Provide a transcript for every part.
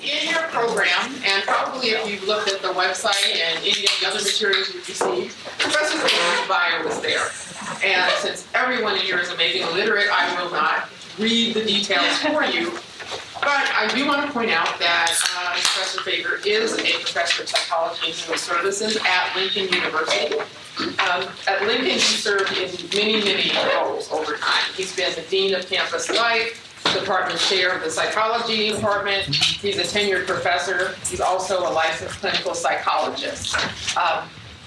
in your program, and probably if you've looked at the website and any of the other materials you've received, Professor Faber's bio was there. And since everyone in here is amazingly literate, I will not read the details for you. But I do want to point out that Professor Faber is a professor of psychology and human services at Lincoln University. At Lincoln, he served in many, many roles over time. He's been the dean of campus life, department chair of the psychology department. He's a tenured professor. He's also a licensed clinical psychologist.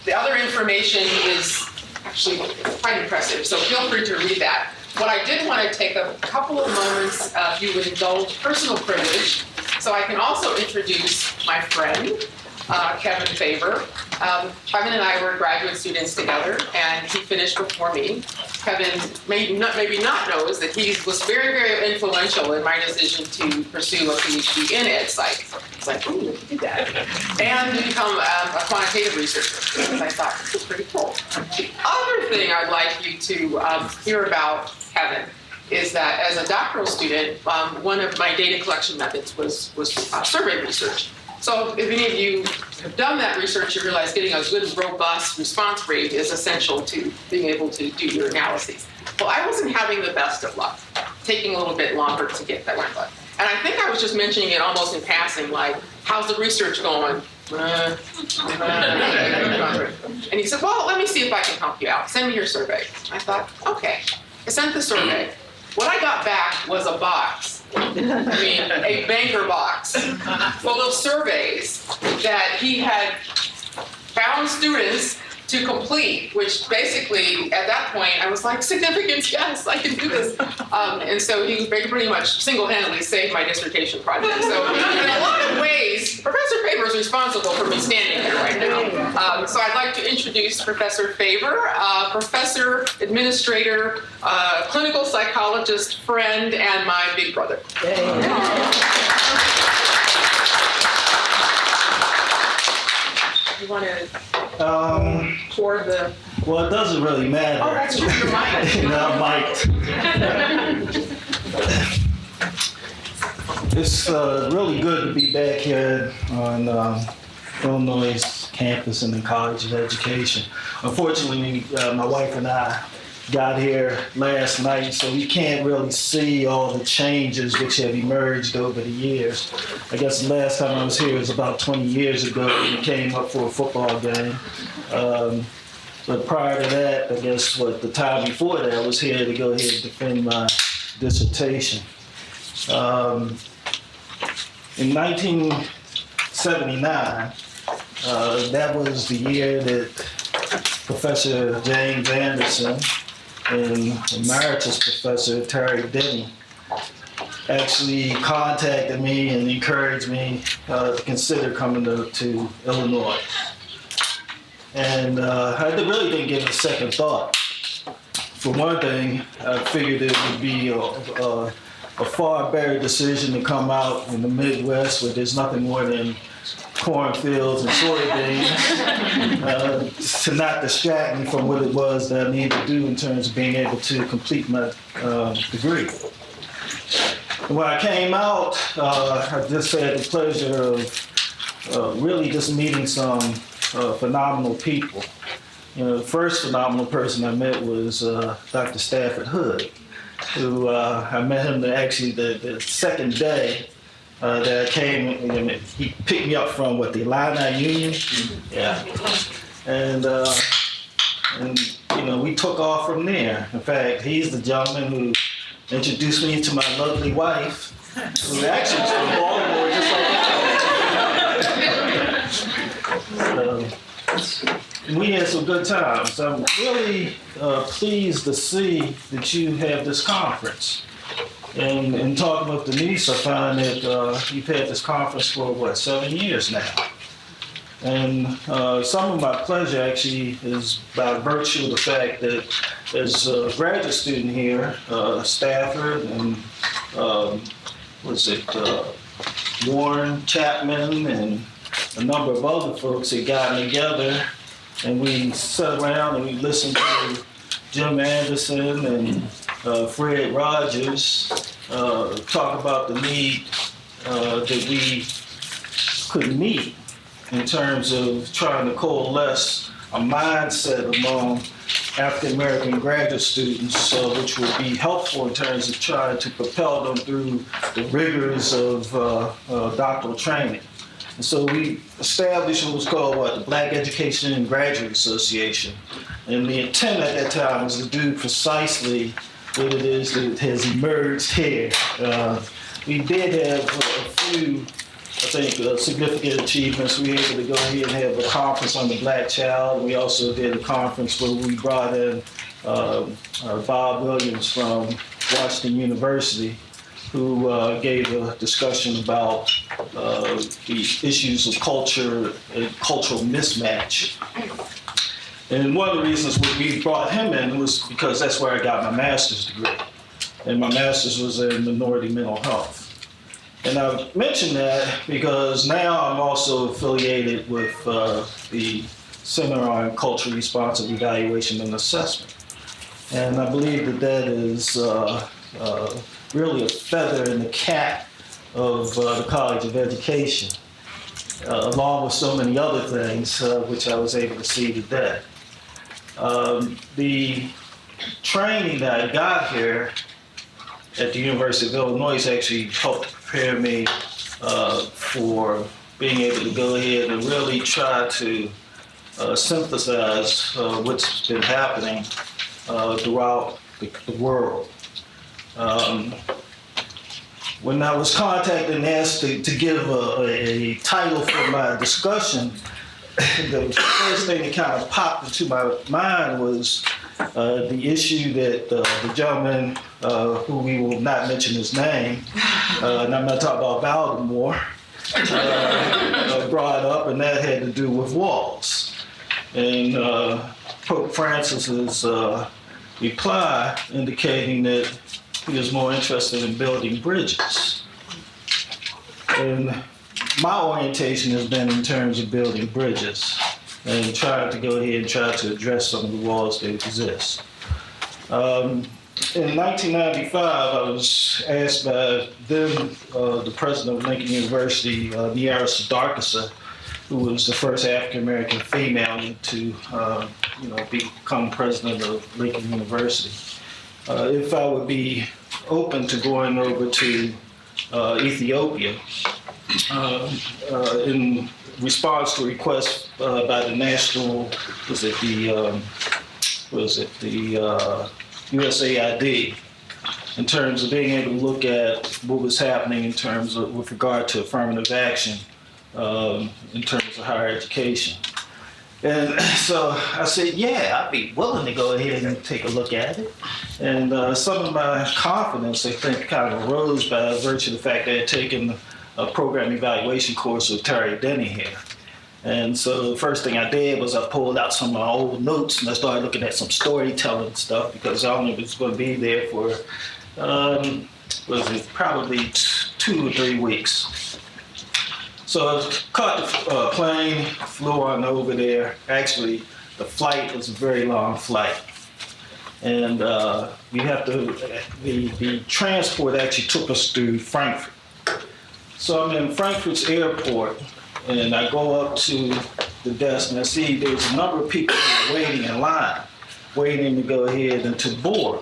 The other information is actually quite impressive, so feel free to read that. What I did want to take a couple of moments, if you would indulge personal privilege, so I can also introduce my friend, Kevin Faber. Kevin and I were graduate students together, and he finished before me. Kevin maybe not knows that he was very, very influential in my decision to pursue a PhD in ed psych. It's like, ooh, look at that. And to become a quantitative researcher, because I thought this was pretty cool. The other thing I'd like you to hear about Kevin is that as a doctoral student, one of my data collection methods was survey research. So if any of you have done that research, you realize getting a good, robust response rate is essential to being able to do your analyses. Well, I wasn't having the best of luck, taking a little bit longer to get that one done. And I think I was just mentioning it almost in passing, like, how's the research going? And he said, well, let me see if I can help you out. Send me your survey. I thought, okay. I sent the survey. What I got back was a box. I mean, a banker box full of surveys that he had found students to complete, which basically, at that point, I was like, significance, yes, I can do this. And so he pretty much single-handedly saved my dissertation project. So in a lot of ways, Professor Faber is responsible for me standing here right now. So I'd like to introduce Professor Faber, professor, administrator, clinical psychologist, friend, and my big brother. You want to pour the... Well, it doesn't really matter. Oh, that's true. You're mic'd. I'm mic'd. It's really good to be back here on Illinois campus in the College of Education. Unfortunately, my wife and I got here last night, so we can't really see all the changes which have emerged over the years. I guess the last time I was here was about 20 years ago when we came up for a football game. But prior to that, I guess the time before that, I was here to go ahead and defend my dissertation. In 1979, that was the year that Professor James Anderson and Emeritus Professor Terry Denny actually contacted me and encouraged me to consider coming to Illinois. And I really didn't give it a second thought. For one thing, I figured it would be a far better decision to come out in the Midwest where there's nothing more than cornfields and soybeans to not distract me from what it was that I needed to do in terms of being able to complete my degree. When I came out, I just had the pleasure of really just meeting some phenomenal people. You know, the first phenomenal person I met was Dr. Stafford Hood, who I met him the second day that I came. He picked me up from the Illini Union, yeah, and we took off from there. In fact, he's the gentleman who introduced me to my lovely wife, who actually is from Baltimore, just like that. We had some good times. I'm really pleased to see that you have this conference. And in talking with Denice, I find that you've had this conference for, 7 years now. And some of my pleasure actually is by virtue of the fact that as a graduate student here, Stafford and Warren Chapman and a number of other folks had gotten together and we sat around and we listened to Jim Anderson and Fred Rogers talk about the need that we could meet in terms of trying to coalesce a mindset among African American graduate students, which would be helpful in terms of trying to propel them through the rigors of doctoral training. And so we established what was called the Black Education and Graduate Association. And the intent at that time was to do precisely what it is that has emerged here. We did have a few, I think, significant achievements. We were able to go ahead and have a conference on the Black child. We also did a conference where we brought in Bob Williams from Washington University, who gave a discussion about the issues of culture and cultural mismatch. And one of the reasons we brought him in was because that's where I got my master's degree. And my master's was in minority mental health. And I mention that because now I'm also affiliated with the Center on Culturally Responsive Evaluation and Assessment. And I believe that that is really a feather in the cap of the College of Education, along with so many other things, which I was able to see today. The training that I got here at the University of Illinois actually helped prepare me for being able to go ahead and really try to synthesize what's been happening throughout the world. When I was contacted and asked to give a title for my discussion, the first thing that kind of popped into my mind was the issue that the gentleman, who we will not mention his name, and I'm not talking about Baltimore, brought up, and that had to do with walls. And Pope Francis's reply indicating that he was more interested in building bridges. And my orientation has been in terms of building bridges and trying to go ahead and try to address some of the walls that exist. In 1995, I was asked by then the president of Lincoln University, Nettles, who was the first African-American female to become president of Lincoln University, if I would be open to going over to Ethiopia in response to a request by the national, USAID, in terms of being able to look at what was happening in terms of with regard to affirmative action in terms of higher education. And so I said, yeah, I'd be willing to go ahead and take a look at it. And some of my confidence, I think, kind of arose by virtue of the fact that I had taken a program evaluation course with Terry Denny here. And so the first thing I did was I pulled out some of my old notes and I started looking at some storytelling stuff because I only was going to be there for, probably 2 or 3 weeks. So I caught the plane, flew on over there. Actually, the flight was a very long flight. And we have to, the transport actually took us through Frankfurt. So I'm in Frankfurt's airport, and I go up to the desk, and I see there's a number of people waiting in line, waiting to go ahead and to board.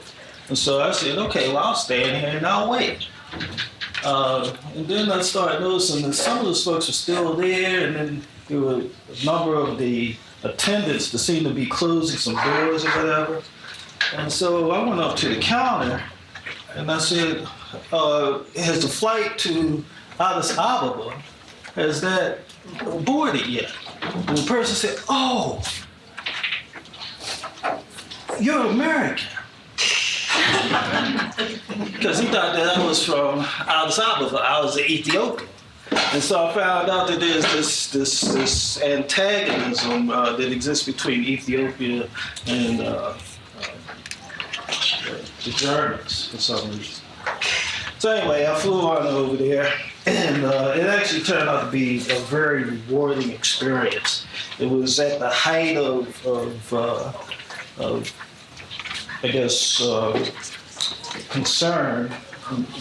And so I said, okay, well, I'll stand here and I'll wait. And then I started noticing that some of those folks were still there, and then there were a number of the attendants that seemed to be closing some doors or whatever. And so I went up to the counter, and I said, has the flight to Addis Ababa, has that boarded yet? And the person said, oh, you're American. Because he thought that I was from Addis Ababa, I was an Ethiopian. And so I found out that there's this antagonism that exists between Ethiopia and the Germans for some reason. So anyway, I flew on over there, and it actually turned out to be a very rewarding experience. It was at the height of I guess, concern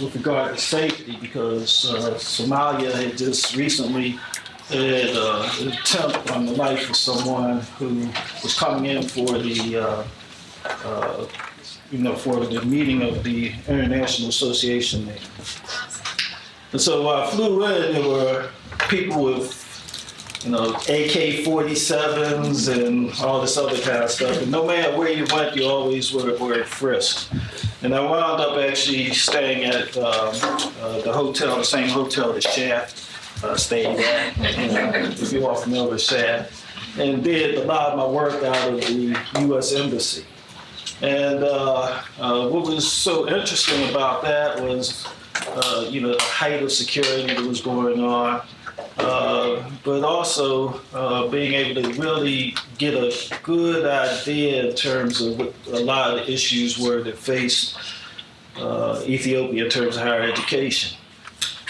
with regard to safety, because Somalia had just recently had an attempt on the life of someone who was coming in for the for the meeting of the International Association there. And so I flew in, there were people with, AK-47s and all this other kind of stuff. And no matter where you went, you always were frisked. And I wound up actually staying at the hotel, the same hotel that Shaft stayed at, if you're all familiar with Shaft, and did a lot of my work out of the U.S. Embassy. And what was so interesting about that was, the height of security that was going on, but also being able to really get a good idea in terms of what a lot of the issues were that faced Ethiopia in terms of higher education.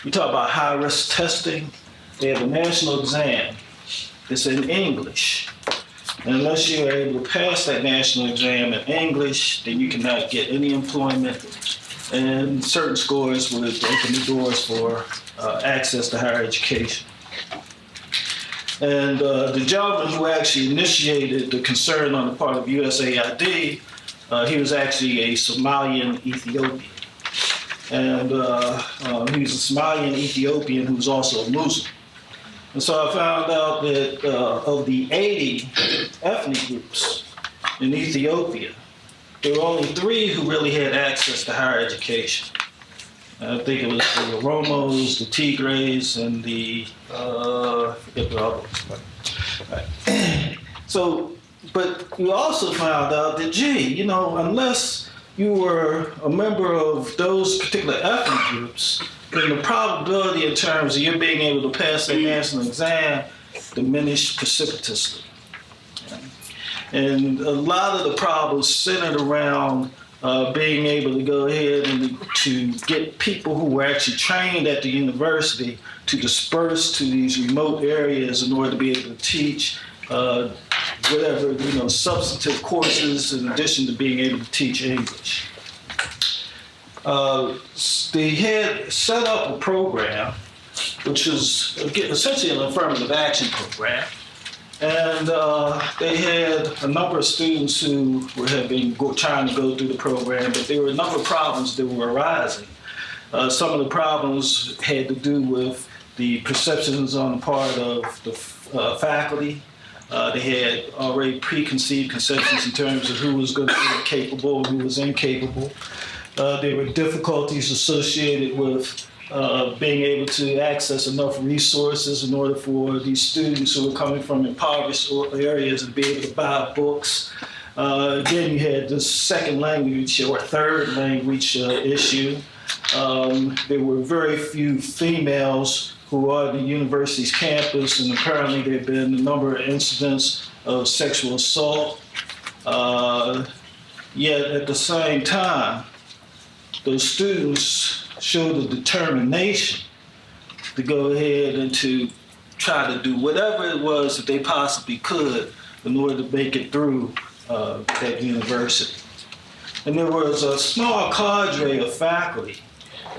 We talk about high-risk testing. They have a national exam. It's in English. And unless you're able to pass that national exam in English, then you cannot get any employment. And certain scores would open the doors for access to higher education. And the gentleman who actually initiated the concern on the part of USAID, he was actually a Somalian Ethiopian. And he was a Somalian Ethiopian who was also a Muslim. And so I found out that of the 80 ethnic groups in Ethiopia, there were only 3 who really had access to higher education. I think it was the Oromos, the Tigres, and the, I forget the other ones. Right. So, but we also found out that, unless you were a member of those particular ethnic groups, then the probability in terms of you being able to pass that national exam diminished precipitously. And a lot of the problems centered around being able to go ahead and to get people who were actually trained at the university to disperse to these remote areas in order to be able to teach whatever, substantive courses in addition to being able to teach English. They had set up a program, which is essentially an affirmative action program. And they had a number of students who had been trying to go through the program, but there were a number of problems that were arising. Some of the problems had to do with the perceptions on the part of the faculty. They had already preconceived conceptions in terms of who was going to be capable and who was incapable. There were difficulties associated with being able to access enough resources in order for these students who were coming from impoverished areas to be able to buy books. Again, you had the second language or third language issue. There were very few females who are on the university's campus, and apparently there have been a number of incidents of sexual assault. Yet at the same time, those students showed a determination to go ahead and to try to do whatever it was that they possibly could in order to make it through that university. And there was a small cadre of faculty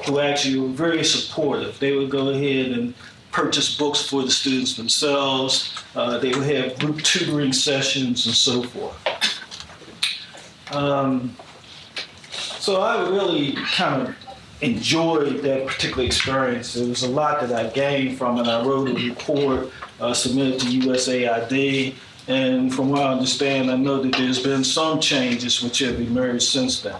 who actually were very supportive. They would go ahead and purchase books for the students themselves. They would have group tutoring sessions and so forth. So I really kind of enjoyed that particular experience. There was a lot that I gained from it. I wrote a report submitted to USAID, and from what I understand, I know that there's been some changes which have emerged since then.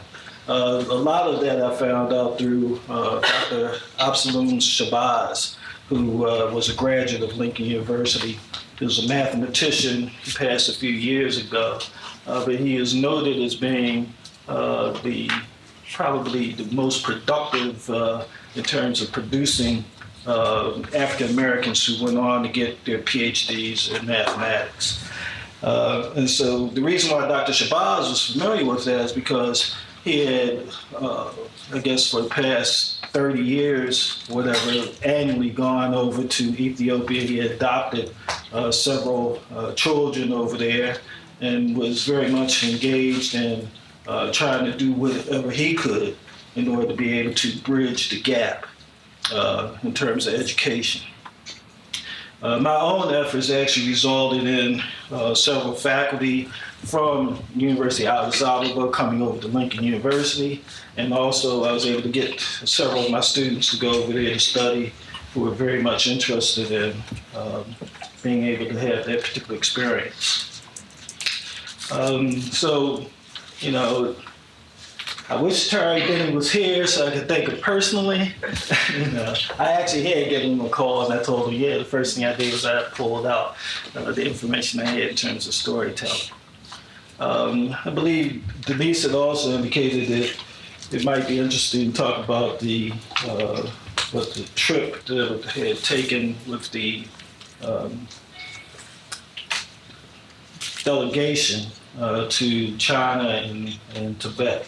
A lot of that I found out through Dr. Absalom Shabazz, who was a graduate of Lincoln University. He was a mathematician. He passed a few years ago, but he is noted as being probably the most productive in terms of producing African Americans who went on to get their PhDs in mathematics. And so the reason why Dr. Shabazz was familiar with that is because he had, I guess for the past 30 years, whatever, annually gone over to Ethiopia. He had adopted several children over there and was very much engaged in trying to do whatever he could in order to be able to bridge the gap in terms of education. My own efforts actually resulted in several faculty from University of Addis Ababa coming over to Lincoln University, and also I was able to get several of my students to go over there to study who were very much interested in being able to have that particular experience. So, you know, I wish Terry Denny was here so I could thank him personally. You know, I actually had given him a call and I told him, yeah, the first thing I did was I pulled out the information I had in terms of storytelling. I believe Denice had also indicated that it might be interesting to talk about the trip that I had taken with the delegation to China and Tibet.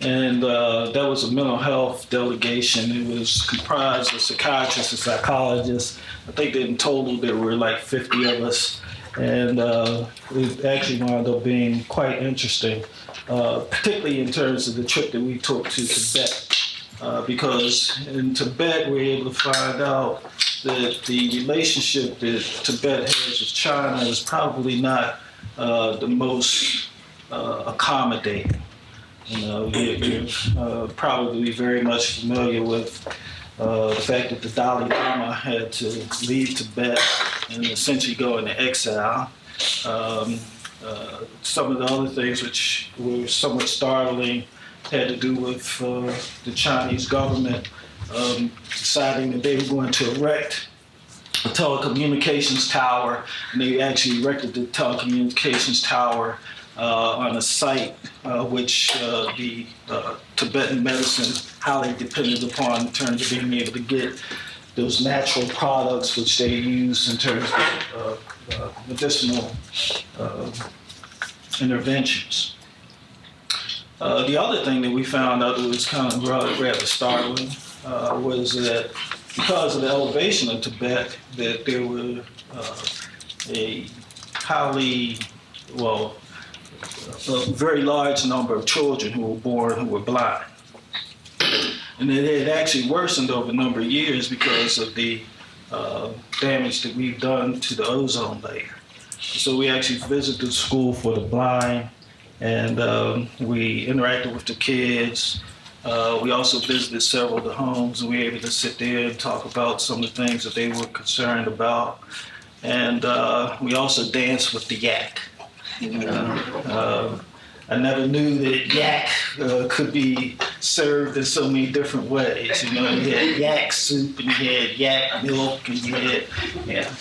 And that was a mental health delegation. It was comprised of psychiatrists and psychologists. I think that in total there were like 50 of us. And it actually wound up being quite interesting, particularly in terms of the trip that we took to Tibet. Because in Tibet we were able to find out that the relationship that Tibet has with China is probably not the most accommodating. You know, you're probably very much familiar with the fact that the Dalai Lama had to leave Tibet and essentially go into exile. Some of the other things which were somewhat startling had to do with the Chinese government deciding that they were going to erect a telecommunications tower, and they actually erected the telecommunications tower on a site which the Tibetan medicine highly depended upon in terms of being able to get those natural products which they use in terms of medicinal interventions. The other thing that we found out that was kind of rather startling was that because of the elevation of Tibet, that there were a highly, well, a very large number of children who were born who were blind. And it had actually worsened over a number of years because of the damage that we've done to the ozone layer. So we actually visited the school for the blind, and we interacted with the kids. We also visited several of the homes, and we were able to sit there and talk about some of the things that they were concerned about. And we also danced with the yak. I never knew that yak could be served in so many different ways. You know, you had yak soup and you had yak milk and you had, yeah.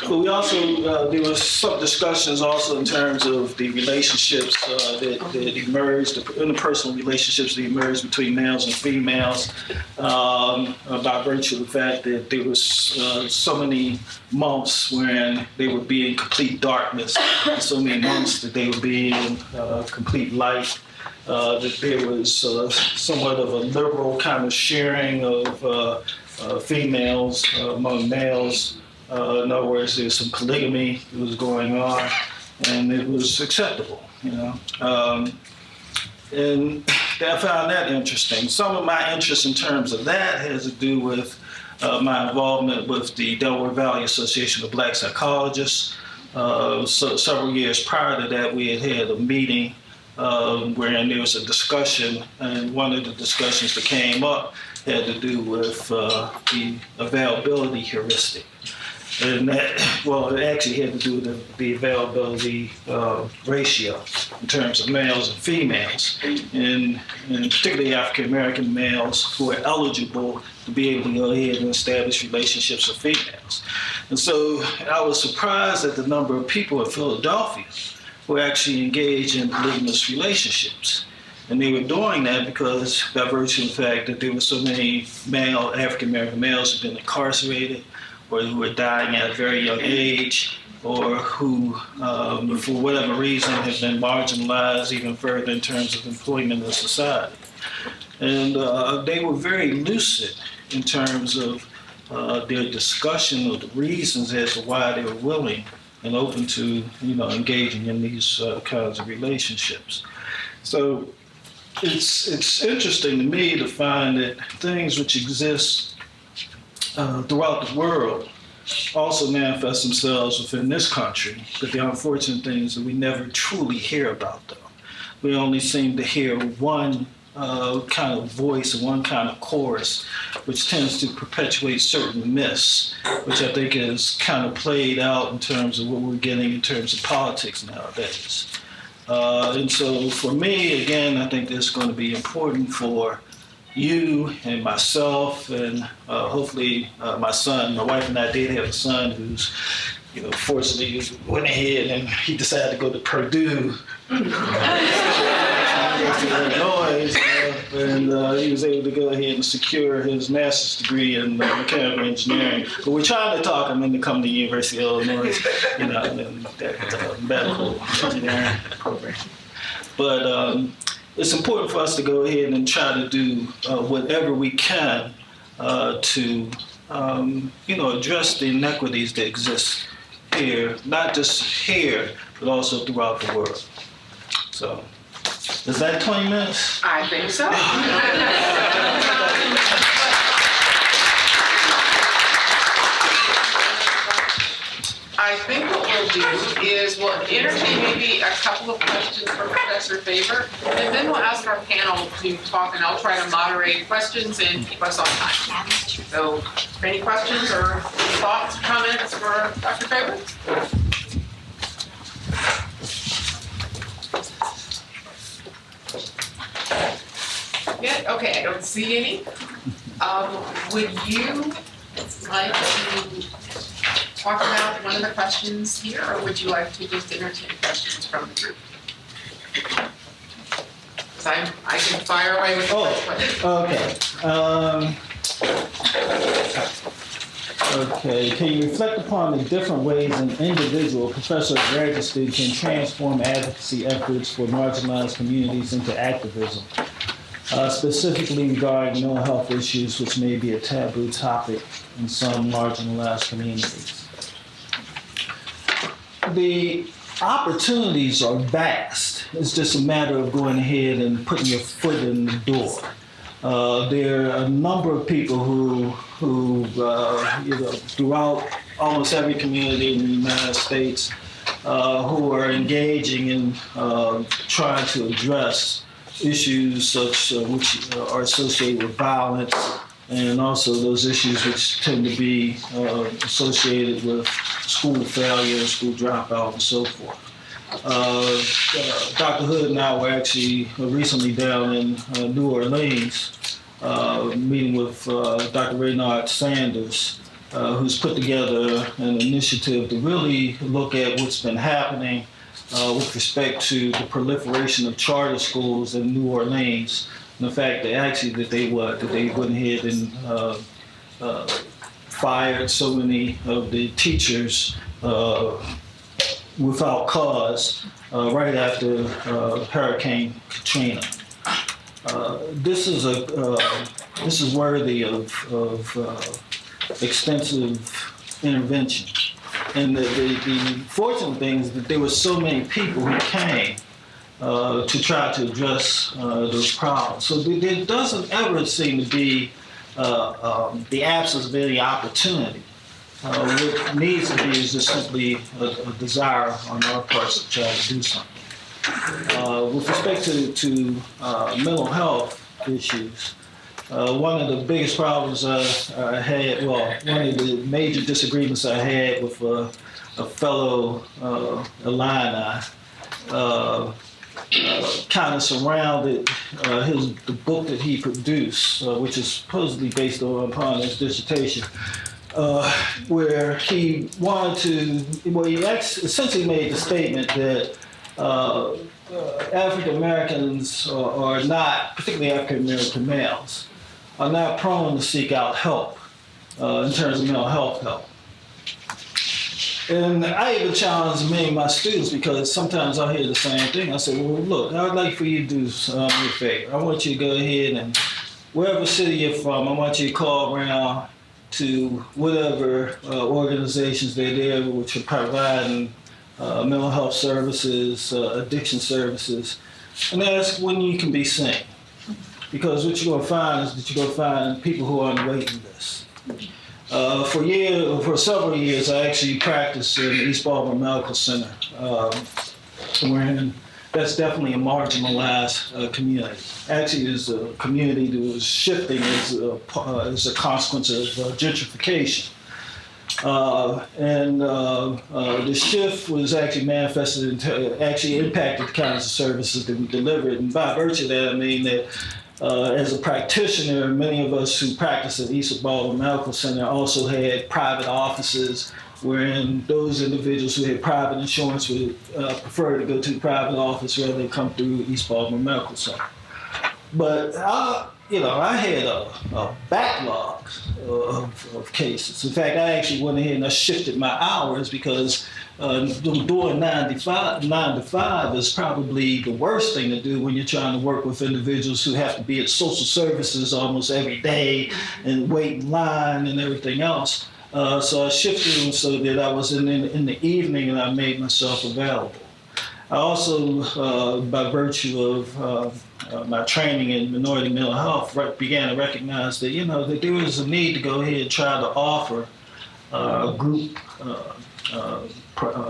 But we also, there was some discussions also in terms of the relationships that emerged, the interpersonal relationships that emerged between males and females by virtue of the fact that there was so many months when they would be in complete darkness, and so many months that they would be in complete light, that there was somewhat of a liberal kind of sharing of females among males. In other words, there's some polygamy that was going on, and it was acceptable, you know. And I found that interesting. Some of my interest in terms of that has to do with my involvement with the Delaware Valley Association of Black Psychologists. So several years prior to that, we had a meeting wherein there was a discussion, and one of the discussions that came up had to do with the availability heuristic. And that, well, it actually had to do with the availability ratio in terms of males and females, and particularly African-American males who are eligible to be able to go ahead and establish relationships with females. And so I was surprised at the number of people in Philadelphia who actually engaged in polygamous relationships. And they were doing that because, by virtue of the fact that there were so many male African-American males who had been incarcerated, or who were dying at a very young age, or who, for whatever reason, have been marginalized even further in terms of employment in society. And they were very lucid in terms of their discussion of the reasons as to why they were willing and open to, you know, engaging in these kinds of relationships. So it's interesting to me to find that things which exist throughout the world also manifest themselves within this country. But the unfortunate thing is that we never truly hear about them. We only seem to hear one kind of voice and one kind of chorus, which tends to perpetuate certain myths, which I think is kind of played out in terms of what we're getting in terms of politics nowadays. And so for me, again, I think it's going to be important for you and myself and hopefully my son. My wife and I did have a son who's, fortunately went ahead and he decided to go to Purdue. Illinois, and he was able to go ahead and secure his master's degree in mechanical engineering. But we're trying to talk him into coming to the University of Illinois, in that medical engineering program. But it's important for us to go ahead and try to do whatever we can to, address the inequities that exist here, not just here, but also throughout the world. So, is that 20 minutes? I think so. I think what we'll do is we'll entertain maybe a couple of questions for Professor Faber, and then we'll ask our panel to talk, and I'll try to moderate questions and keep us on time. So, any questions or thoughts, comments for Dr. Faber? Yeah, okay, I don't see any. Would you like to talk about one of the questions here, or would you like to just entertain questions from the group? Because I can fire away with the first question. Okay, can you reflect upon the different ways an individual, professor or graduate student can transform advocacy efforts for marginalized communities into activism? Specifically regarding mental health issues, which may be a taboo topic in some marginalized communities. The opportunities are vast. It's just a matter of going ahead and putting your foot in the door. There are a number of people who throughout almost every community in the United States, who are engaging in trying to address issues such which are associated with violence, and also those issues which tend to be associated with school failure, school dropout, and so forth. Dr. Hood and I were actually recently down in New Orleans, meeting with Dr. Raynard Sanders, who's put together an initiative to really look at what's been happening with respect to the proliferation of charter schools in New Orleans, and the fact that actually that they went ahead and fired so many of the teachers without cause right after Hurricane Katrina. This is worthy of extensive intervention. And the fortunate thing is that there were so many people who came to try to address those problems. So there doesn't ever seem to be the absence of any opportunity. What needs to be is just simply a desire on our parts to try to do something. With respect to mental health issues, one of the biggest problems I had, one of the major disagreements I had with a fellow Illini kind of surrounded the book that he produced, which is supposedly based upon his dissertation, where he he essentially made the statement that African Americans are not, particularly African American males, are not prone to seek out help in terms of mental health help. And I even challenge many of my students because sometimes I hear the same thing. I say, well, look, I'd like for you to do me a favor. I want you to go ahead and wherever city you're from, I want you to call around to whatever organizations they're there which are providing mental health services, addiction services, and ask when you can be seen. Because what you're going to find is that you're going to find people who are on the waiting list. For several years, I actually practiced in East Baltimore Medical Center, wherein that's definitely a marginalized community. Actually, it's a community that was shifting as a consequence of gentrification. The shift was actually manifested actually impacted the kinds of services that we delivered. And by virtue of that, I mean that as a practitioner, many of us who practice at East Baltimore Medical Center also had private offices wherein those individuals who had private insurance would prefer to go to the private office rather than come through East Baltimore Medical Center. But I had a backlog of cases. In fact, I actually went ahead and I shifted my hours because doing 9 to 5 is probably the worst thing to do when you're trying to work with individuals who have to be at social services almost every day and wait in line and everything else. So I shifted them so that I was in the evening and I made myself available. I also, by virtue of my training in minority mental health, began to recognize that, that there was a need to go ahead and try to offer group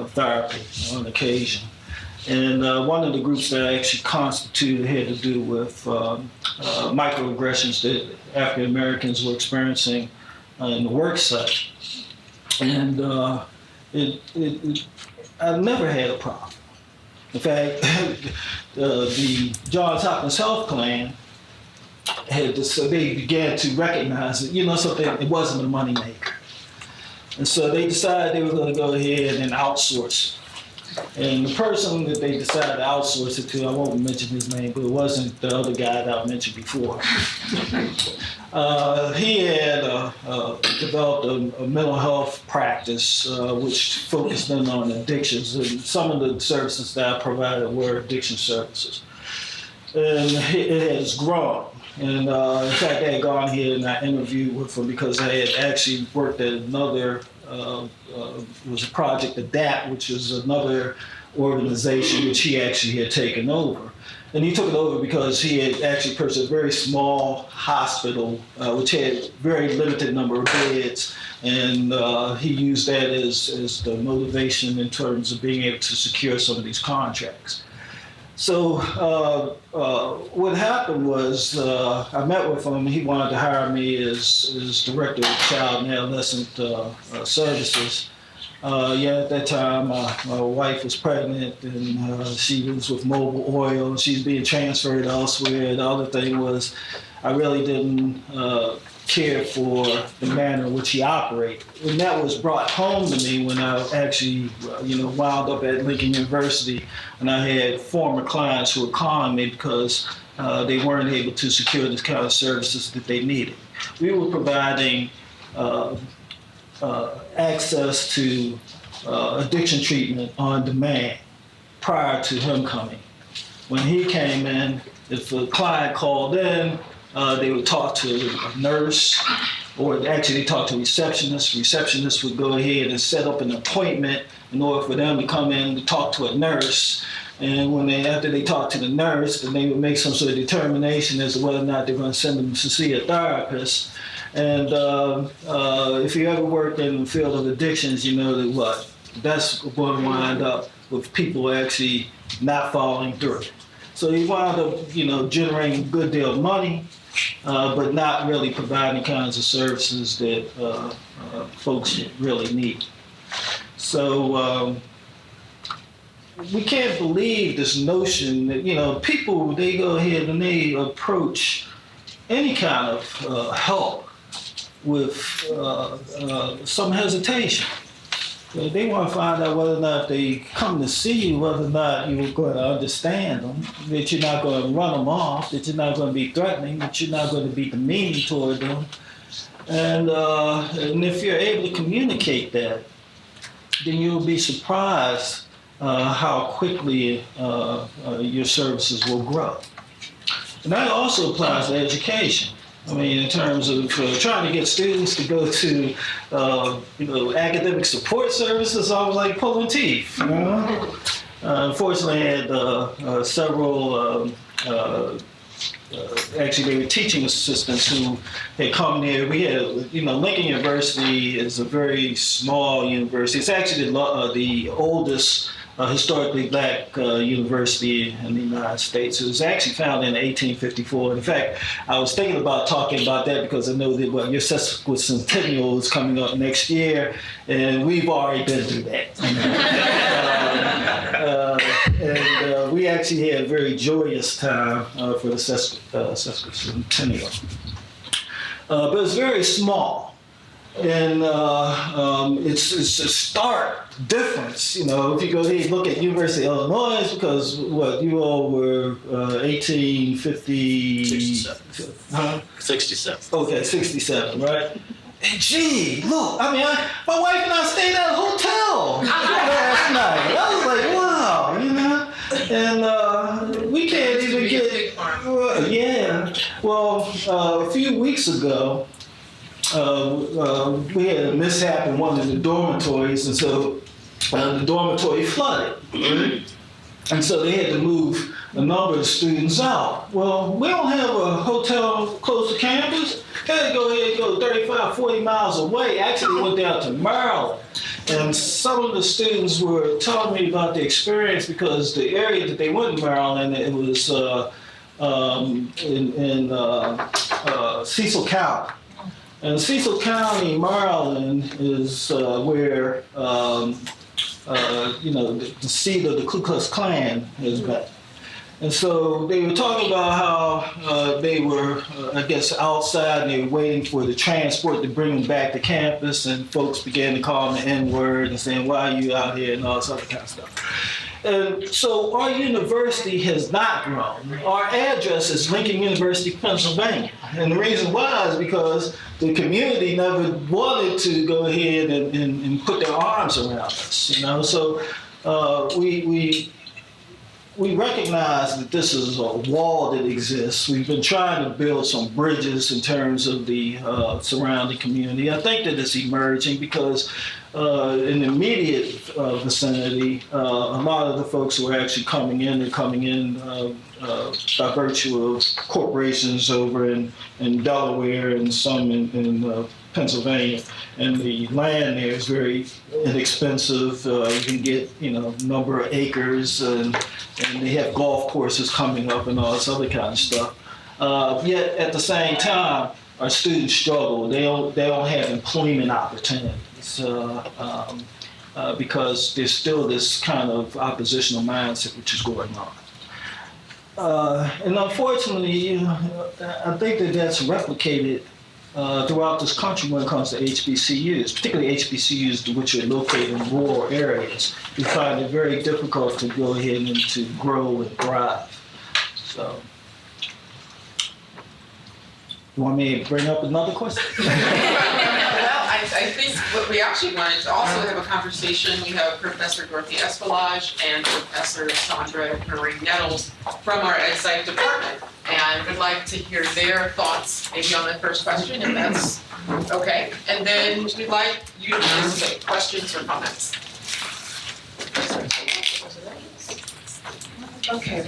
therapy on occasion. And one of the groups that I actually constituted had to do with microaggressions that African Americans were experiencing in the work site. And I never had a problem. In fact, the Johns Hopkins Health Plan they began to recognize that, something, it wasn't a moneymaker. And so they decided they were going to go ahead and outsource. And the person that they decided to outsource it to, I won't mention his name, but it wasn't the other guy that I mentioned before. He had developed a mental health practice which focused in on addictions, and some of the services that I provided were addiction services. And it has grown. And in fact, I had gone here and I interviewed with him because I had actually worked at another, it was a project, ADAPT, which is another organization which he actually had taken over. And he took it over because he had actually purchased a very small hospital, which had very limited number of beds, and he used that as the motivation in terms of being able to secure some of these contracts. So what happened was I met with him. He wanted to hire me as director of child and adolescent services. At that time, my wife was pregnant, and she was with Mobile Oil, and she's being transferred elsewhere. The other thing was I really didn't care for the manner in which he operated. And that was brought home to me when I actually, wound up at Lincoln University, and I had former clients who were calling me because they weren't able to secure the kind of services that they needed. We were providing access to addiction treatment on demand prior to him coming. When he came in, if a client called in, they would talk to a nurse, or actually they talked to a receptionist. Receptionist would go ahead and set up an appointment in order for them to come in to talk to a nurse. And after they talked to the nurse, then they would make some sort of determination as to whether or not they're going to send them to see a therapist. And if you ever worked in the field of addictions, you know that that's going to wind up with people actually not following through. So you wind up, generating a good deal of money, but not really providing kinds of services that folks really need. So we can't believe this notion that, people, they go ahead and they approach any kind of help with some hesitation. They want to find out whether or not they come to see you, whether or not you're going to understand them, that you're not going to run them off, that you're not going to be threatening, that you're not going to be demeaning toward them. And if you're able to communicate that, then you'll be surprised how quickly your services will grow. And that also applies to education. I mean, in terms of trying to get students to go to, academic support services, I was like pulling teeth. Unfortunately, I had several actually they were teaching assistants who had come there. We had, Lincoln University is a very small university. It's actually the oldest historically black university in the United States. It was actually founded in 1854. In fact, I was thinking about talking about that because I know that your sesquicentennial is coming up next year, and we've already been through that. And we actually had a very joyous time for the sesquicentennial. But it's very small. And it's a stark difference, if you go ahead and look at University of Illinois, because you all were 1850... 67. Huh? 67. Okay, 67, right? And gee, look, my wife and I stayed at a hotel last night. I was like, wow, and we can't even get... yeah, well, a few weeks ago, we had a mishap in one of the dormitories, and so the dormitory flooded. And so they had to move a number of students out. Well, we don't have a hotel close to campus. They had to go ahead and go 35, 40 miles away. Actually went down to Maryland. And some of the students were telling me about the experience because the area that they went in Maryland, it was in Cecil County. And Cecil County, Maryland, is where the seat of the Ku Klux Klan is back. And so they were talking about how they were, outside and they were waiting for the transport to bring them back to campus, and folks began to call them the N-word and saying, why are you out here, and all this other kind of stuff. And so our university has not grown. Our address is Lincoln University, Pennsylvania. And the reason why is because the community never wanted to go ahead and put their arms around us, So we recognize that this is a wall that exists. We've been trying to build some bridges in terms of the surrounding community. I think that it's emerging because in the immediate vicinity, a lot of the folks who are actually coming in by virtue of corporations over in Delaware and some in Pennsylvania. And the land there is very inexpensive. You can get, number of acres, and they have golf courses coming up and all this other kind of stuff. Yet at the same time, our students struggle. They don't have employment opportunities because there's still this kind of oppositional mindset which is going on. And unfortunately, I think that that's replicated throughout this country when it comes to HBCUs, particularly HBCUs which are located in rural areas. We find it very difficult to go ahead and to grow and thrive. So, you want me to bring up another question? Well, I think what we actually wanted to also have a conversation. We have Professor Dorothy Espelage and Professor Saundra Nettles from our Ed Psych department. And we'd like to hear their thoughts maybe on the first question, if that's okay. And then we'd like you to participate, questions or comments. Okay.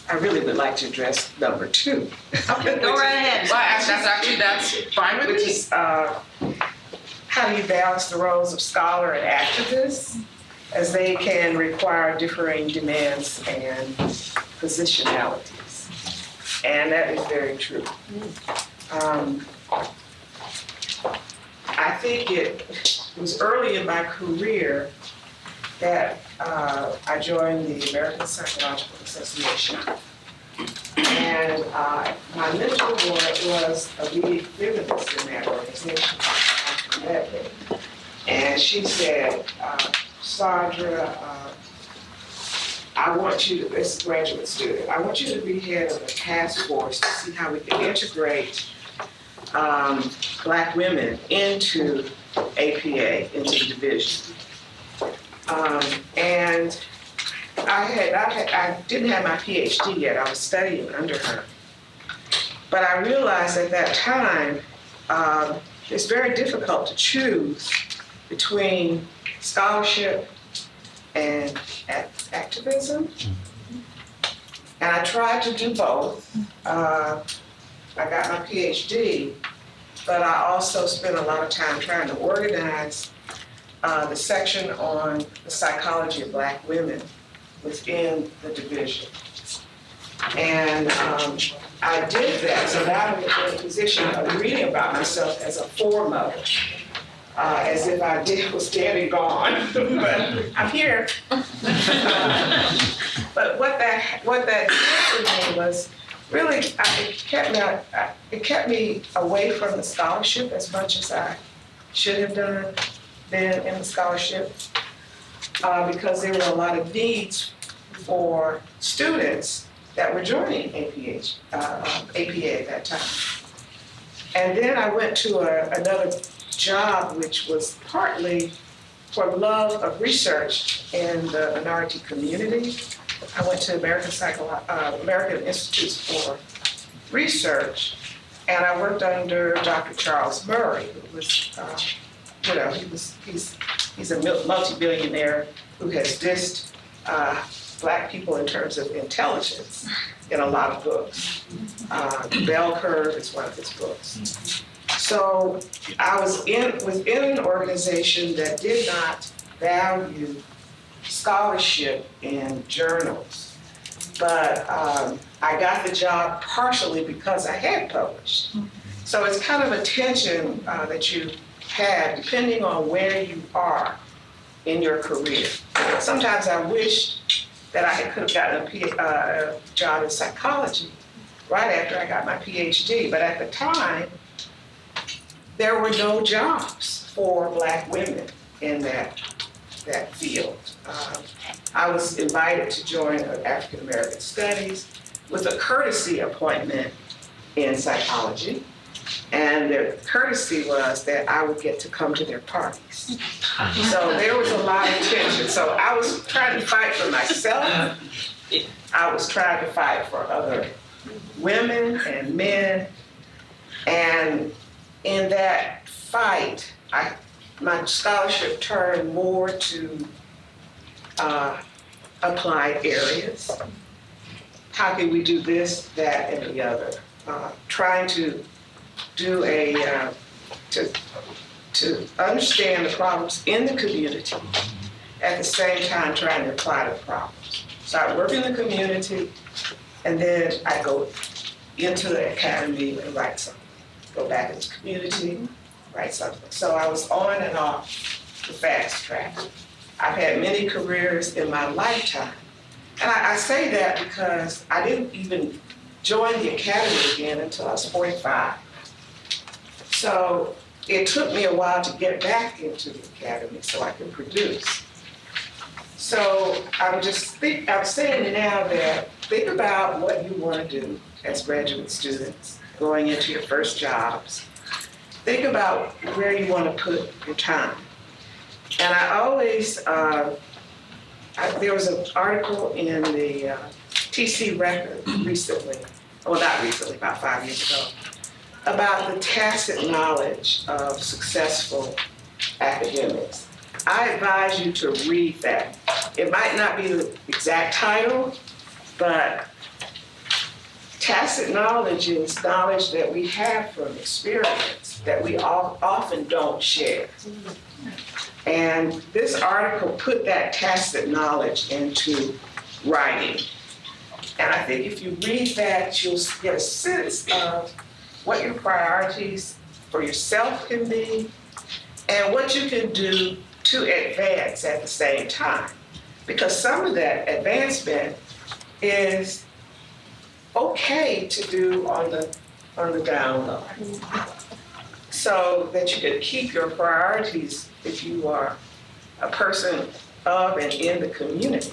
I really would like to address number 2. Okay, go right ahead. Well, that's fine with Which me. is how do you balance the roles of scholar and activist, as they can require differing demands and positionalities. And that is very true. I think it was early in my career that I joined the American Psychological Association. And my mentor was a lead feminist in that organization. And she said, Saundra, I want you to, this graduate student, I want you to be head of a task force to see how we can integrate Black women into APA, into the division. And I didn't have my PhD yet. I was studying under her. But I realized at that time, it's very difficult to choose between scholarship and activism. And I tried to do both. I got my PhD, but I also spent a lot of time trying to organize the section on the psychology of Black women within the division. And I did that, so now I'm in a position of reading about myself as a foremo, as if I was dead and gone, but I'm here. But what that did for me was really, it kept me away from the scholarship as much as I should have been in the scholarship, because there were a lot of needs for students that were joining APA at that time. And then I went to another job, which was partly for love of research in the minority community. I went to American Institutes for Research, and I worked under Dr. Charles Murray, who was, he's a multi-billionaire who has dissed Black people in terms of intelligence in a lot of books. The Bell Curve is one of his books. So I was within an organization that did not value scholarship in journals, but I got the job partially because I had published. So it's kind of a tension that you have depending on where you are in your career. Sometimes I wish that I could have gotten a job in psychology right after I got my PhD, but at the time, there were no jobs for Black women in that field. I was invited to join African American Studies with a courtesy appointment in psychology, and the courtesy was that I would get to come to their parties. So there was a lot of tension. So I was trying to fight for myself. I was trying to fight for other women and men. And in that fight, my scholarship turned more to applied areas. How can we do this, that, and the other? Trying to do to understand the problems in the community, at the same time trying to apply the problems. So I work in the community, and then I go into the academy and write something. Go back into the community, write something. So I was on and off the fast track. I've had many careers in my lifetime. And I say that because I didn't even join the academy again until I was 45. So it took me a while to get back into the academy so I could produce. So I'm saying now that think about what you want to do as graduate students going into your first jobs. Think about where you want to put your time. And I always, there was an article in the TC Record recently, well not recently, about 5 years ago, about the tacit knowledge of successful academics. I advise you to read that. It might not be the exact title, but tacit knowledge is knowledge that we have from experience that we often don't share. And this article put that tacit knowledge into writing. And I think if you read that, you'll get a sense of what your priorities for yourself can be and what you can do to advance at the same time. Because some of that advancement is okay to do on the down low. So that you can keep your priorities if you are a person of and in the community.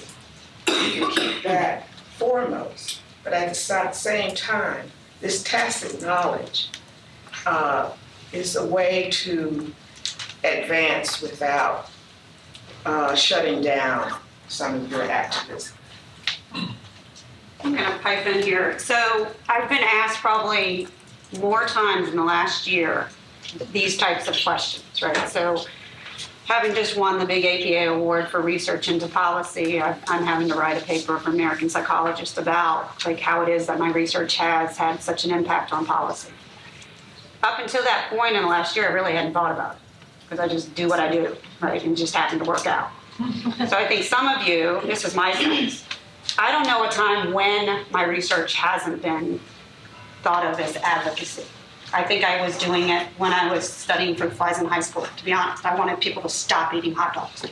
You can keep that foremost. But at the same time, this tacit knowledge is a way to advance without shutting down some of your activism. I'm going to pipe in here. So I've been asked probably more times in the last year these types of questions, right? So having just won the big APA award for research into policy, I'm having to write a paper for American psychologists about like how it is that my research has had such an impact on policy. Up until that point in the last year, I really hadn't thought about it because I just do what I do, right? And it just happened to work out. So I think some of you, this is my sense, I don't know a time when my research hasn't been thought of as advocacy. I think I was doing it when I was studying fruit flies in high school, to be honest. I wanted people to stop eating hot dogs.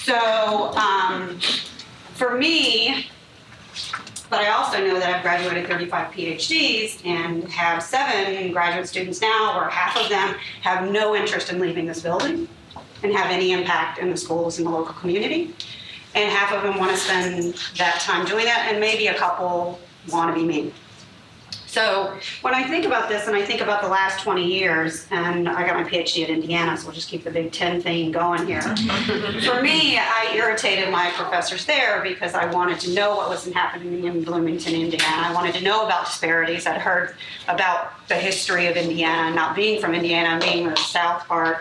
So for me, but I also know that I've graduated 35 PhDs and have 7 graduate students now, where half of them have no interest in leaving this building and have any impact in the schools in the local community. And half of them want to spend that time doing that, and maybe a couple want to be me. So when I think about this, and I think about the last 20 years, and I got my PhD at Indiana, so we'll just keep the Big Ten thing going here. For me, I irritated my professors there because I wanted to know what was happening in Bloomington, Indiana. I wanted to know about disparities. I'd heard about the history of Indiana, not being from Indiana, being the South part,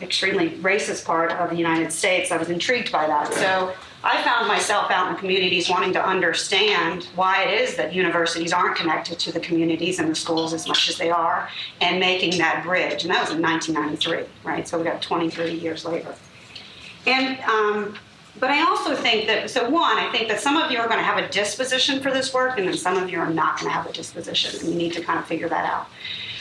extremely racist part of the United States. I was intrigued by that. So I found myself out in the communities wanting to understand why it is that universities aren't connected to the communities and the schools as much as they are, and making that bridge. And that was in 1993, right? So we got 23 years later. And, but I also think that, so one, I think that some of you are going to have a disposition for this work, and then some of you are not going to have a disposition, and you need to kind of figure that out.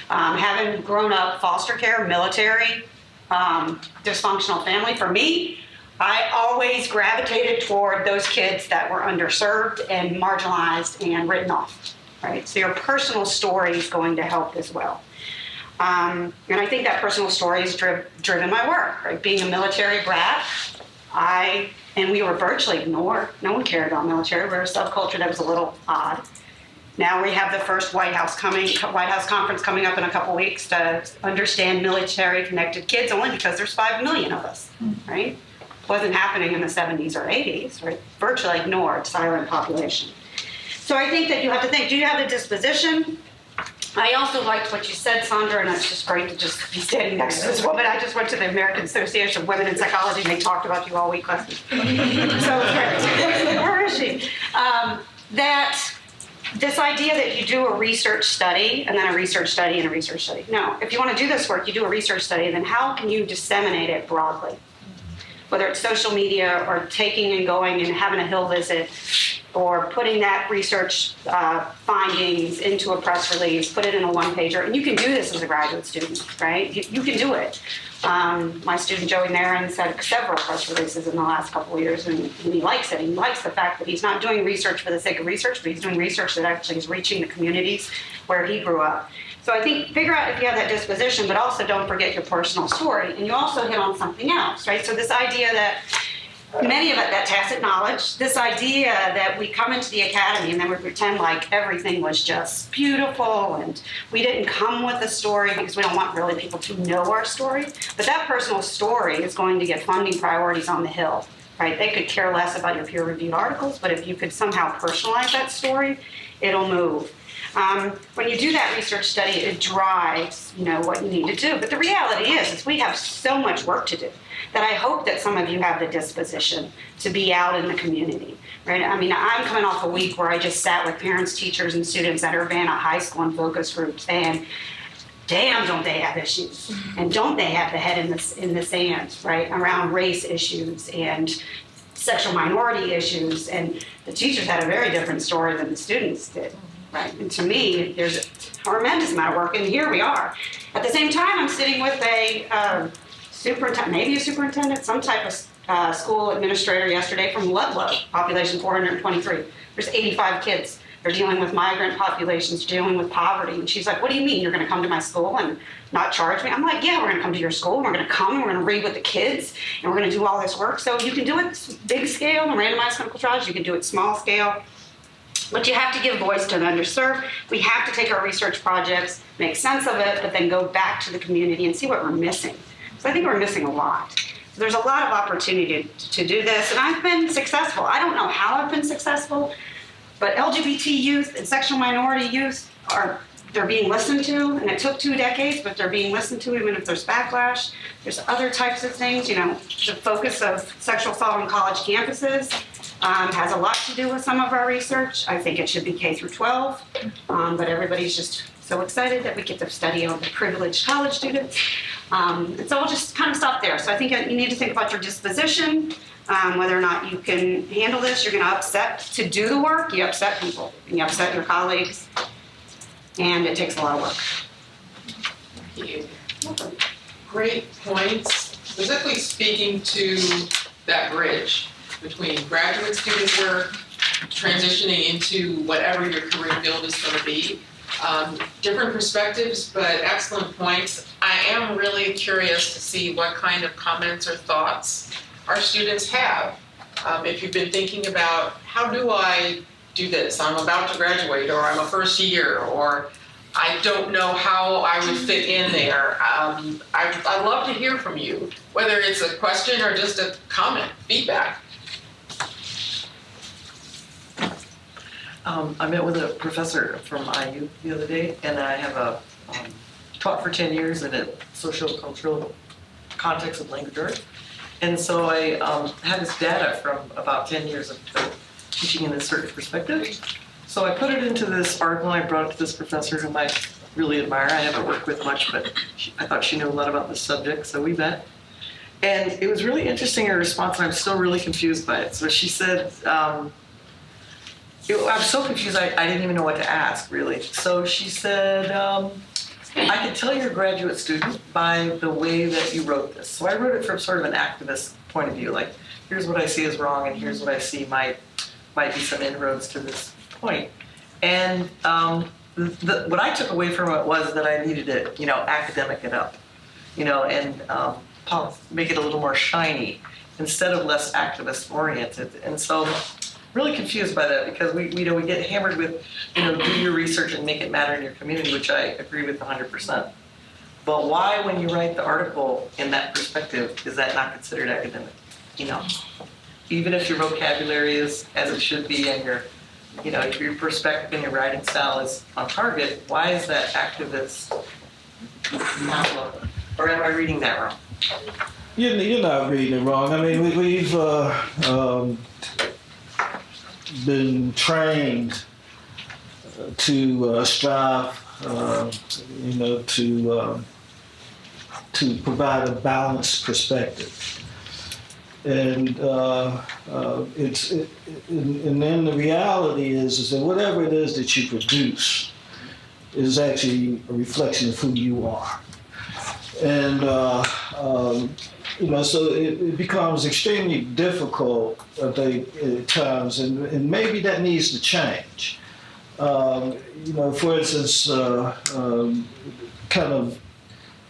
Having grown up foster care, military, dysfunctional family, for me, I always gravitated toward those kids that were underserved and marginalized and written off, right? So your personal story is going to help as well. And I think that personal story has driven my work, right? Being a military brat, and we were virtually ignored. No one cared about military. We were a subculture that was a little odd. Now we have the first White House conference coming up in a couple weeks to understand military-connected kids, only because there's 5 million of us, right? Wasn't happening in the 70s or 80s, right? Virtually ignored, silent population. So I think that you have to think, do you have the disposition? I also liked what you said, Saundra, and it's just great to just be standing next to this woman. I just went to the American Association of Women in Psychology, and they talked about you all week last week. So it's great. Where is she? That this idea that you do a research study, and then a research study, and a research study. No, if you want to do this work, you do a research study, then how can you disseminate it broadly? Whether it's social media or taking and going and having a Hill visit, or putting that research findings into a press release, put it in a one-pager. And you can do this as a graduate student, right? You can do it. My student Joey Marin said several press releases in the last couple of years, and he likes it. He likes the fact that he's not doing research for the sake of research, but he's doing research that actually is reaching the communities where he grew up. So I think figure out if you have that disposition, but also don't forget your personal story. And you also hit on something else, right? So this idea that many of it, that tacit knowledge, this idea that we come into the academy and then we pretend like everything was just beautiful and we didn't come with a story because we don't want really people to know our story. But that personal story is going to get funding priorities on the Hill, right? They could care less about your peer-reviewed articles, but if you could somehow personalize that story, it'll move. When you do that research study, it drives, what you need to do. But the reality is we have so much work to do that I hope that some of you have the disposition to be out in the community, right? I mean, I'm coming off a week where I just sat with parents, teachers, and students at Urbana High School in focus groups, and damn, don't they have issues, and don't they have the head in the sand, right, around race issues and sexual minority issues, and the teachers had a very different story than the students did. Right, and to me, there's a tremendous amount of work, and here we are. At the same time, I'm sitting with a superintendent, maybe a superintendent, some type of school administrator yesterday from Ludlow, population 423. There's 85 kids. They're dealing with migrant populations, dealing with poverty. And she's like, what do you mean you're going to come to my school and not charge me? I'm like, yeah, we're going to come to your school, and we're going to come, and we're going to read with the kids, and we're going to do all this work. So you can do it big scale and randomized clinical trials. You can do it small scale. But you have to give voice to the underserved. We have to take our research projects, make sense of it, but then go back to the community and see what we're missing. So I think we're missing a lot. So there's a lot of opportunity to do this, and I've been successful. I don't know how I've been successful, but LGBT youth and sexual minority youth are they're being listened to, and it took 2 decades, but they're being listened to even if there's backlash. There's other types of things, you know, the focus of sexual assault on college campuses has a lot to do with some of our research. I think it should be K through 12, but everybody's just so excited that we get to study on the privileged college students. And so I'll just kind of stop there. So I think you need to think about your disposition, whether or not you can handle this. You're gonna upset, to do the work, you upset people, and you upset your colleagues, and it takes a lot of work. Great points, specifically speaking to that bridge between graduate student work, transitioning into whatever your career field is going to be. Different perspectives, but excellent points. I am really curious to see what kind of comments or thoughts our students have. If you've been thinking about, how do I do this? I'm about to graduate, or I'm a first year, or I don't know how I would fit in there. I'd love to hear from you, whether it's a question or just a comment, feedback. I met with a professor from IU the other day, and I have taught for 10 years in a socio-cultural context of language arts. And so I had this data from about 10 years of teaching in a certain perspective. So I put it into this article, and I brought it to this professor whom I really admire. I haven't worked with much, but I thought she knew a lot about this subject, so we met. And it was really interesting, her response, and I'm still really confused by it. So she said, I'm so confused, I didn't even know what to ask, really. So she said, I can tell you're a graduate student by the way that you wrote this. So I wrote it from sort of an activist point of view, like, here's what I see is wrong, and here's what I see might be some inroads to this point. And what I took away from it was that I needed to, academic it up, and make it a little more shiny instead of less activist oriented. And so really confused by that, because we get hammered with, do your research and make it matter in your community, which I agree with 100%. But why, when you write the article in that perspective, is that not considered academic? Even if your vocabulary is as it should be, and your perspective and your writing style is on target, why is that activist not low? Or am I reading that wrong? You're not reading it wrong. I mean, we've been trained to strive, to provide a balanced perspective, and then the reality is that whatever it is that you produce is actually a reflection of who you are, and so it becomes extremely difficult, I think, at times, and maybe that needs to change. For instance, kind of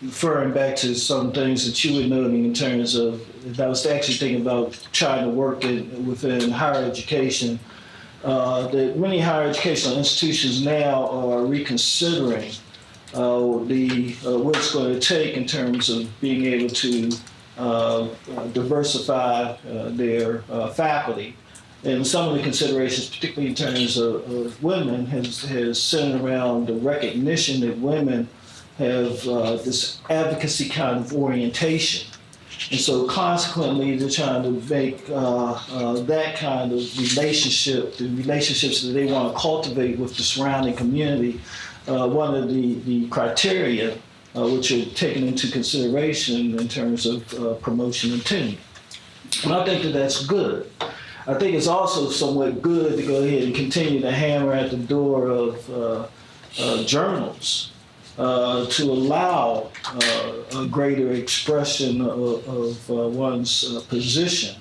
referring back to some things that you were noting in terms of, I was actually thinking about trying to work within higher education, that many higher educational institutions now are reconsidering what it's going to take in terms of being able to diversify their faculty. And some of the considerations, particularly in terms of women, has centered around the recognition that women have this advocacy kind of orientation. And so consequently, they're trying to make that kind of relationship, the relationships that they want to cultivate with the surrounding community, one of the criteria which are taken into consideration in terms of promotion and tenure. And I think that that's good. I think it's also somewhat good to go ahead and continue to hammer at the door of journals to allow a greater expression of one's position,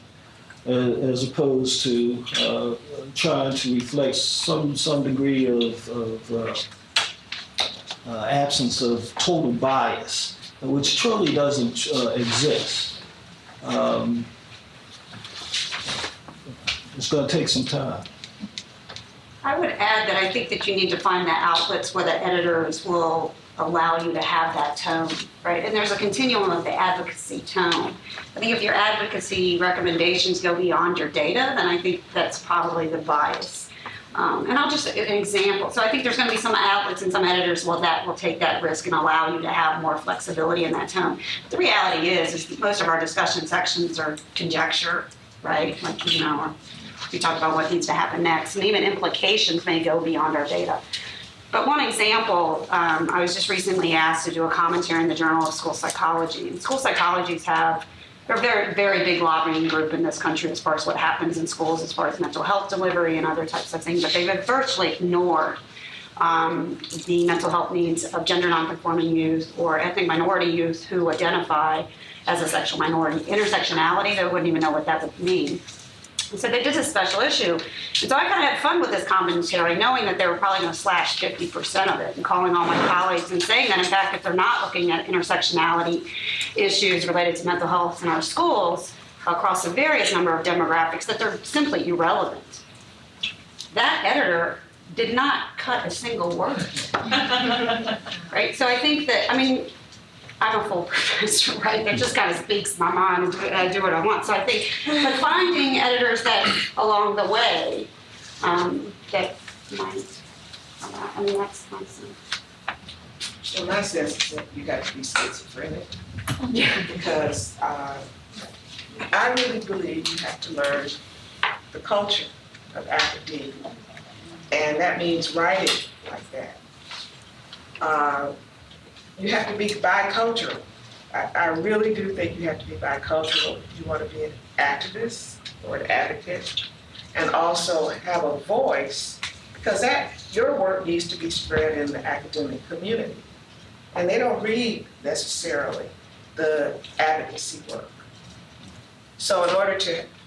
as opposed to trying to reflect some degree of absence of total bias, which truly doesn't exist. It's going to take some time. I would add that I think that you need to find the outlets where the editors will allow you to have that tone, right? And there's a continuum of the advocacy tone. I think if your advocacy recommendations go beyond your data, then I think that's probably the bias. And I'll just, an example, so I think there's gonna be some outlets and some editors that will take that risk and allow you to have more flexibility in that tone. But the reality is that most of our discussion sections are conjecture, right? Like, we talk about what needs to happen next, and even implications may go beyond our data. But one example, I was just recently asked to do a commentary in the Journal of School Psychology. And school psychologists they're a very, very big lobbying group in this country as far as what happens in schools, as far as mental health delivery and other types of things, but they've virtually ignored the mental health needs of gender nonconforming youth or ethnic minority youth who identify as a sexual minority. Intersectionality, they wouldn't even know what that would mean. And so they did a special issue. And so I kind of had fun with this commentary, knowing that they were probably going to slash 50% of it, and calling all my colleagues and saying that, in fact, if they're not looking at intersectionality issues related to mental health in our schools across a various number of demographics, that they're simply irrelevant. That editor did not cut a single word. Right? So I think that, I'm a full professor, right? That just kind of speaks my mind and I do what I want. So I think, but finding editors that along the way, that might, that's my sense. Well, my sense is that you got to be schizophrenic. Yeah. Because I really believe you have to learn the culture of academia. And that means writing like that. You have to be bicultural. I really do think you have to be bicultural if you want to be an activist or an advocate, and also have a voice, because your work needs to be spread in the academic community. And they don't read necessarily the advocacy work. So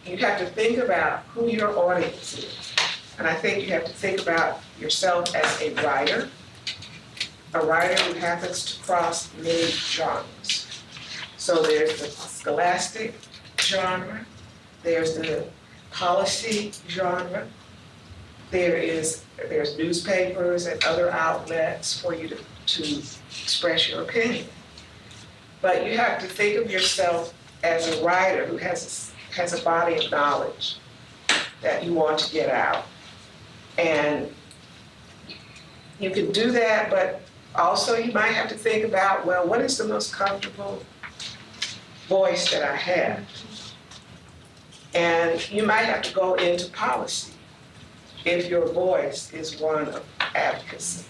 you have to think about who your audience is. And I think you have to think about yourself as a writer who happens to cross many genres. So there's the scholastic genre, there's the policy genre, there's newspapers and other outlets for you to express your opinion. But you have to think of yourself as a writer who has a body of knowledge that you want to get out. And you can do that, but also you might have to think about, well, what is the most comfortable voice that I have? And you might have to go into policy if your voice is one of advocacy.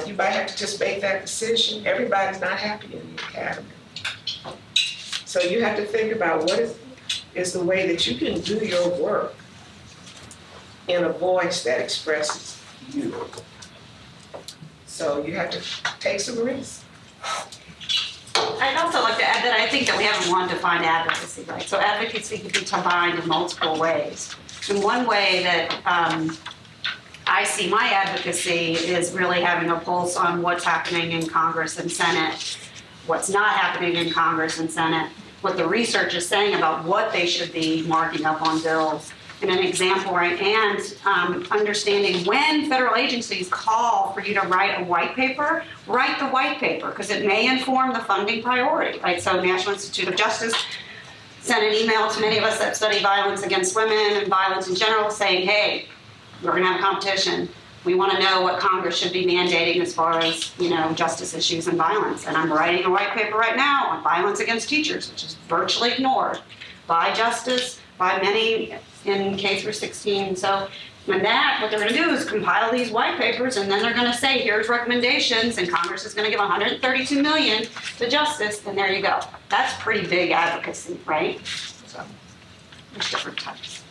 You might have to just make that decision. Everybody's not happy in the academy. So you have to think about what is the way that you can do your work in a voice that expresses you. So you have to take some risks. I'd also like to add that I think that we haven't one defined advocacy, right? So advocacy can be defined in multiple ways. And one way that I see my advocacy is really having a pulse on what's happening in Congress and Senate, what's not happening in Congress and Senate, what the research is saying about what they should be marking up on bills. And an example, right, and understanding when federal agencies call for you to write a white paper, write the white paper, because it may inform the funding priority, right? So National Institute of Justice sent an email to many of us that study violence against women and violence in general saying, hey, we're gonna have competition. We wanna know what Congress should be mandating as far as, justice issues and violence. And I'm writing a white paper right now on violence against teachers, which is virtually ignored by justice, by many in K through 16. So what they're gonna do is compile these white papers, and then they're gonna say, here's recommendations, and Congress is gonna give $132 million to justice, and there you go. That's pretty big advocacy, right? So there's different types.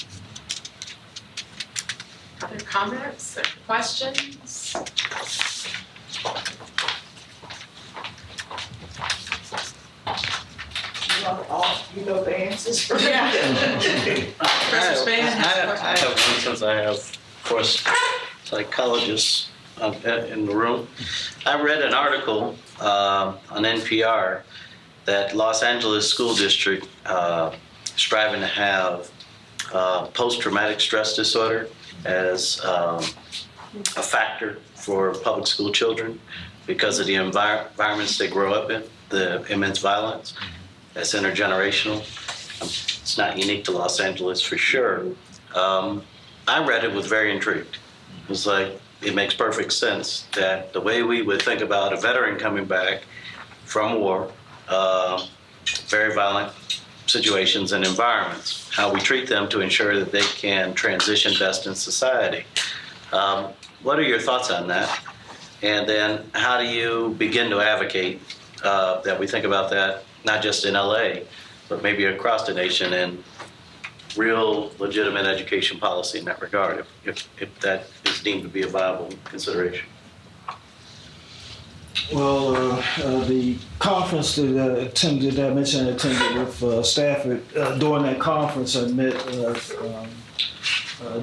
Other comments or questions? You know the answers. Yeah. Professor Spain has a question. I have one, since I have, of course, psychologists in the room. I read an article on NPR that Los Angeles School District striving to have post-traumatic stress disorder as a factor for public school children because of the environments they grow up in, the immense violence. That's intergenerational. It's not unique to Los Angeles for sure. I read it, was very intrigued. It was like, it makes perfect sense that the way we would think about a veteran coming back from war, very violent situations and environments, how we treat them to ensure that they can transition best in society. What are your thoughts on that? And then how do you begin to advocate that we think about that, not just in LA, but maybe across the nation, and real legitimate education policy in that regard, if that is deemed to be a viable consideration? Well, the conference that I mentioned I attended with Stafford, during that conference I met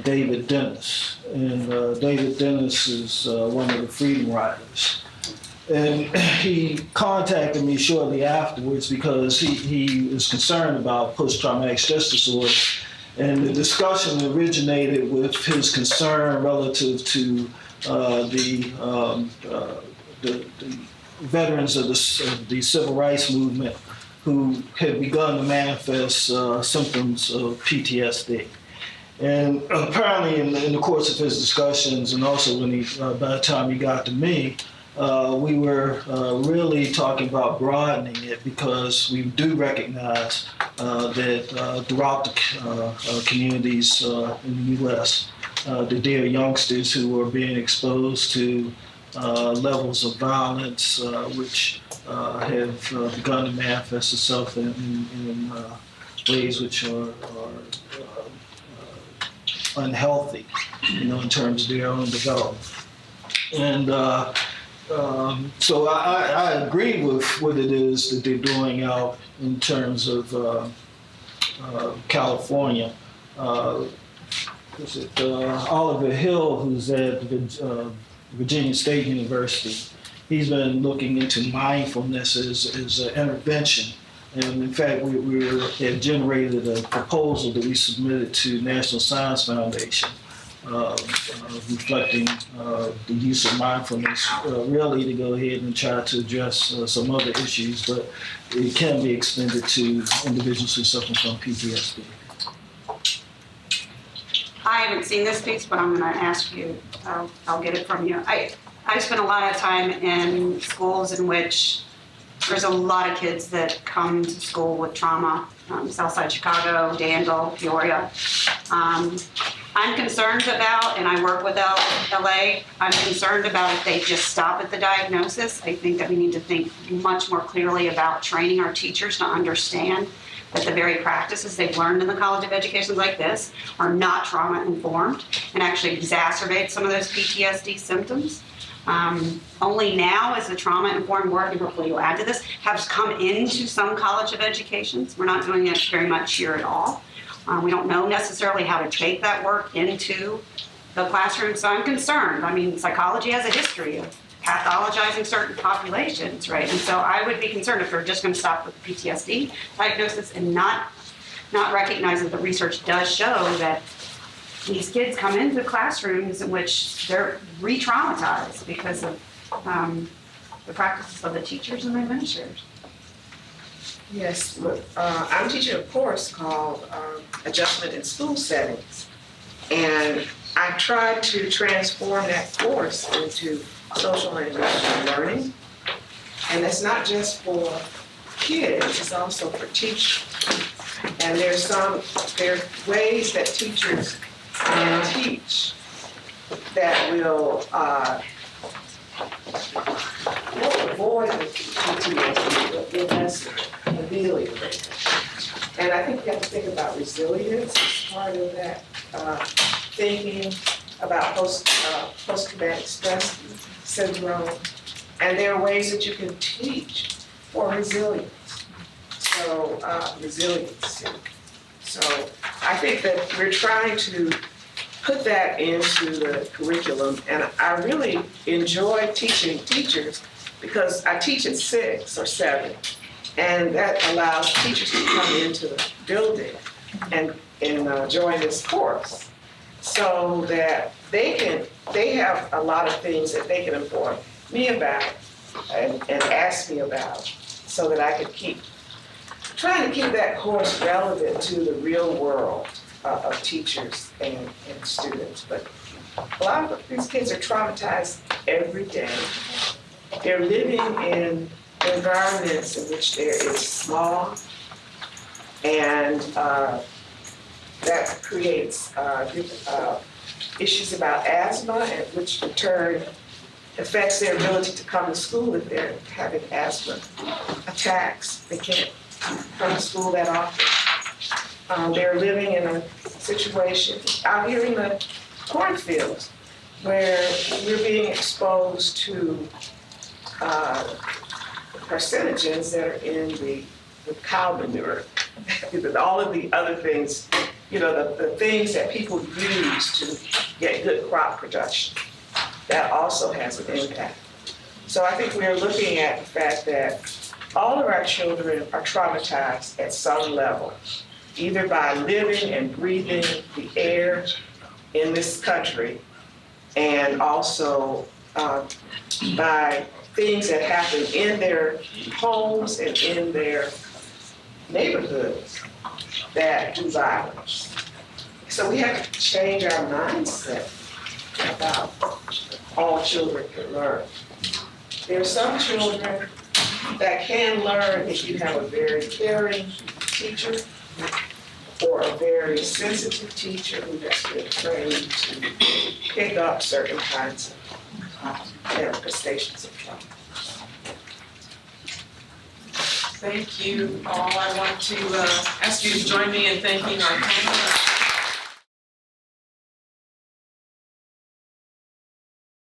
David Denice. And David Denice is one of the Freedom Riders. And he contacted me shortly afterwards because he was concerned about post-traumatic stress disorder. And the discussion originated with his concern relative to the veterans of the civil rights movement who had begun to manifest symptoms of PTSD. And apparently in the course of his discussions, and also when by the time he got to me, we were really talking about broadening it, because we do recognize that throughout the communities in the U.S., that there are youngsters who are being exposed to levels of violence which have begun to manifest itself in ways which are unhealthy, in terms of their own development. And so I agree with what it is that they're doing out in terms of California. Is it Oliver Hill, who's at Virginia State University? He's been looking into mindfulness as an intervention. And in fact, we have generated a proposal that we submitted to National Science Foundation, reflecting the use of mindfulness, really to go ahead and try to address some other issues, but it can be extended to individuals who suffer from PTSD. I haven't seen this piece, but I'm going to ask you. I'll get it from you. I spent a lot of time in schools in which there's a lot of kids that come to school with trauma. Southside Chicago, Danville, Peoria. I'm concerned about, and I work with LA, I'm concerned about if they just stop at the diagnosis. I think that we need to think much more clearly about training our teachers to understand that the very practices they've learned in the College of Education like this are not trauma-informed and actually exacerbate some of those PTSD symptoms. Only now is the trauma-informed work, and hopefully you'll add to this, has come into some College of Educations. We're not doing it very much here at all. We don't know necessarily how to take that work into the classroom, so I'm concerned. I mean, psychology has a history of pathologizing certain populations, right? And so I would be concerned if we're just going to stop with the PTSD diagnosis and not recognize that the research does show that these kids come into classrooms in which they're re-traumatized because of the practices of the teachers and the administrators. Yes, look, I'm teaching a course called Adjustment in School Settings. And I tried to transform that course into social and emotional learning. And it's not just for kids, it's also for teachers. And there's ways that teachers can teach that will avoid the PTSD, but will ameliorate it. And I think you have to think about resilience as part of that thinking about post-traumatic stress syndrome. And there are ways that you can teach for resilience. So, resiliency. So I think that we're trying to put that into the curriculum, and I really enjoy teaching teachers because I teach at 6 or 7, and that allows teachers to come into the building and join this course so that they have a lot of things that they can inform me about and ask me about so that I can keep trying to keep that course relevant to the real world of teachers and students. But a lot of these kids are traumatized every day. They're living in environments in which there is smog, and that creates issues about asthma, and which in turn affects their ability to come to school if they're having asthma attacks. They can't come to school that often. They're living in a situation out here in the cornfields where we're being exposed to carcinogens that are in the cow manure. All of the other things, the things that people use to get good crop production, that also has an impact. So I think we're looking at the fact that all of our children are traumatized at some level, either by living and breathing the air in this country, and also by things that happen in their homes and in their neighborhoods that do violence. So we have to change our mindset about all children can learn. There are some children that can learn if you have a very caring teacher or a very sensitive teacher who has been trained to pick up certain kinds of manifestations of trauma. Thank you all. I want to ask you to join me in thanking our panelists.